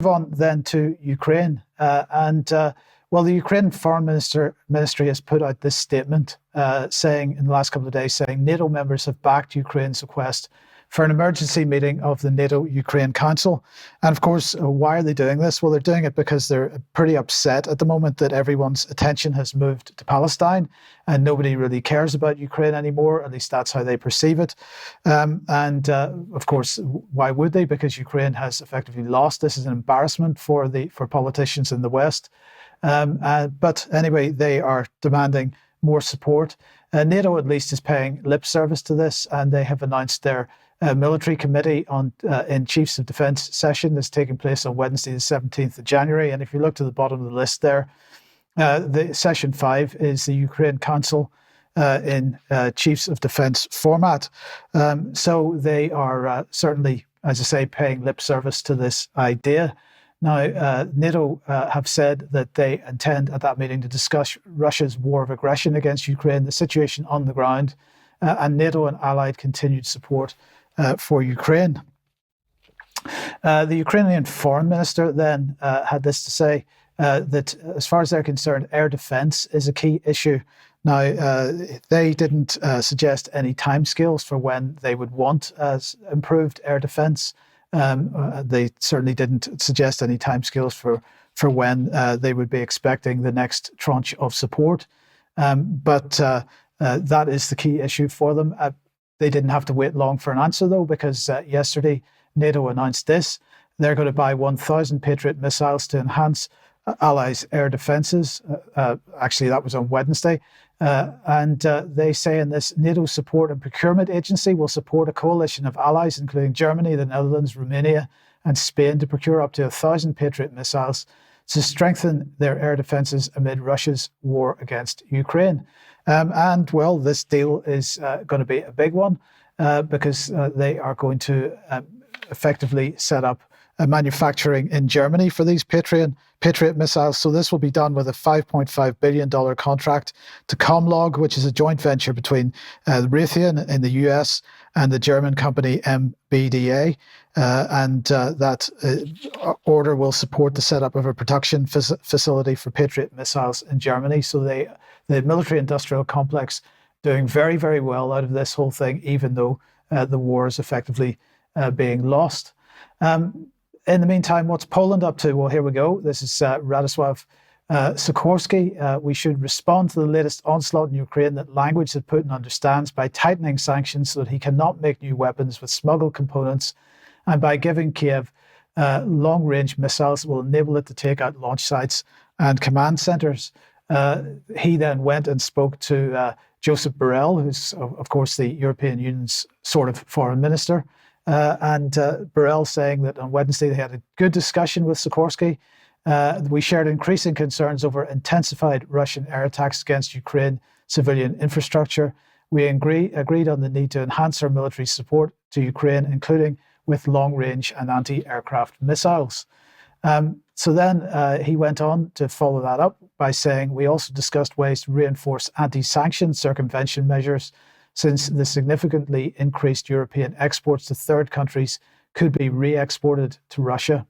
Move on then to Ukraine. Well, the Ukraine Foreign Ministry has put out this statement saying, in the last couple of days, saying NATO members have backed Ukraine's request for an emergency meeting of the NATO-Ukraine Council. And of course, why are they doing this? Well, they're doing it because they're pretty upset at the moment that everyone's attention has moved to Palestine and nobody really cares about Ukraine anymore. At least that's how they perceive it. Of course, why would they? Because Ukraine has effectively lost. This is an embarrassment for politicians in the West. But anyway, they are demanding more support. NATO at least is paying lip service to this, and they have announced their military committee in Chiefs of Defence session that's taking place on Wednesday, the 17th of January. And if you look to the bottom of the list there, the session 5 is the Ukraine Council in Chiefs of Defence format. So they are certainly, as I say, paying lip service to this idea. Now, NATO have said that they intend at that meeting to discuss Russia's war of aggression against Ukraine, the situation on the ground, and NATO and allied continued support for Ukraine. The Ukrainian foreign minister then had this to say, that as far as they're concerned, air defense is a key issue. Now, they didn't suggest any timescales for when they would want improved air defense. They certainly didn't suggest any timescales for when they would be expecting the next tranche of support. But that is the key issue for them. They didn't have to wait long for an answer, though, because yesterday NATO announced this. They're going to buy 1,000 Patriot missiles to enhance allies' air defences. Actually, that was on Wednesday. They say in this, NATO Support and Procurement Agency will support a coalition of allies, including Germany, the Netherlands, Romania, and Spain, to procure up to 1,000 Patriot missiles to strengthen their air defences amid Russia's war against Ukraine. Well, this deal is going to be a big one because they are going to effectively set up manufacturing in Germany for these Patriot missiles. So this will be done with a $5.5 billion contract to COMLOG, which is a joint venture between Raytheon in the US and the German company MBDA. That order will support the setup of a production facility for Patriot missiles in Germany. So the military-industrial complex doing very, very well out of this whole thing, even though the war is effectively being lost. In the meantime, what's Poland up to? Well, here we go. This is Radosław Sikorski. We should respond to the latest onslaught in Ukraine that language that Putin understands by tightening sanctions so that he cannot make new weapons with smuggled components, and by giving Kiev long-range missiles that will enable it to take out launch sites and command centers. He then went and spoke to Joseph Borrell, who's, of course, the European Union's sort of foreign minister. Borrell saying that on Wednesday they had a good discussion with Sikorski. We shared increasing concerns over intensified Russian air attacks against Ukraine civilian infrastructure. We agreed on the need to enhance our military support to Ukraine, including with long-range and anti-aircraft missiles. So then he went on to follow that up by saying, we also discussed ways to reinforce anti-sanction circumvention measures, since the significantly increased European exports to third countries could be re-exported to Russia.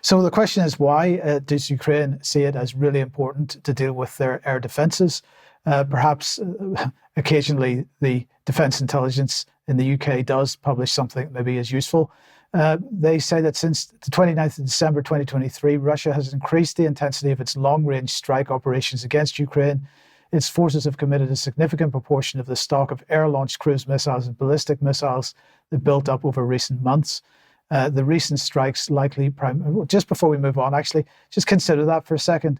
So the question is, why does Ukraine see it as really important to deal with their air defences? Perhaps occasionally the Defence Intelligence in the UK does publish something that maybe is useful. They say that since the 29th of December 2023, Russia has increased the intensity of its long-range strike operations against Ukraine. Its forces have committed a significant proportion of the stock of air-launched cruise missiles and ballistic missiles that built up over recent months. The recent strikes likely, just before we move on, actually, just consider that for a second.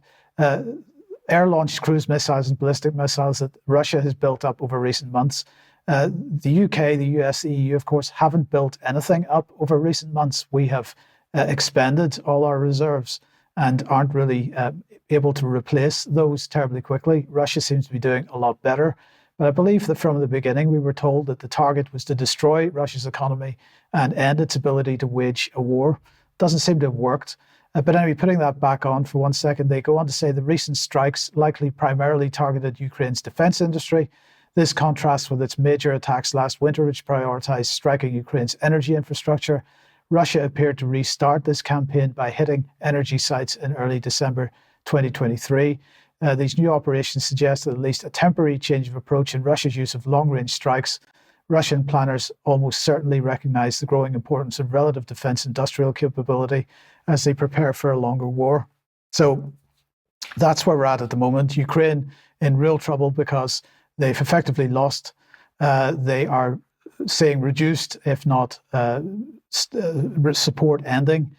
Air-launched cruise missiles and ballistic missiles that Russia has built up over recent months. The UK, the US, the EU, of course, haven't built anything up over recent months. We have expended all our reserves and aren't really able to replace those terribly quickly. Russia seems to be doing a lot better. But I believe that from the beginning, we were told that the target was to destroy Russia's economy and end its ability to wage a war. Doesn't seem to have worked. But anyway, putting that back on for 1 second, they go on to say the recent strikes likely primarily targeted Ukraine's defense industry. This contrasts with its major attacks last winter, which prioritized striking Ukraine's energy infrastructure. Russia appeared to restart this campaign by hitting energy sites in early December 2023. These new operations suggest at least a temporary change of approach in Russia's use of long-range strikes. Russian planners almost certainly recognize the growing importance of relative defense industrial capability as they prepare for a longer war. So that's where we're at the moment. Ukraine in real trouble because they've effectively lost. They are seeing reduced, if not support ending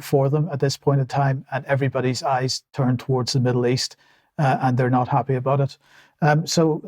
for them at this point in time, and everybody's eyes turn towards the Middle East, and they're not happy about it. So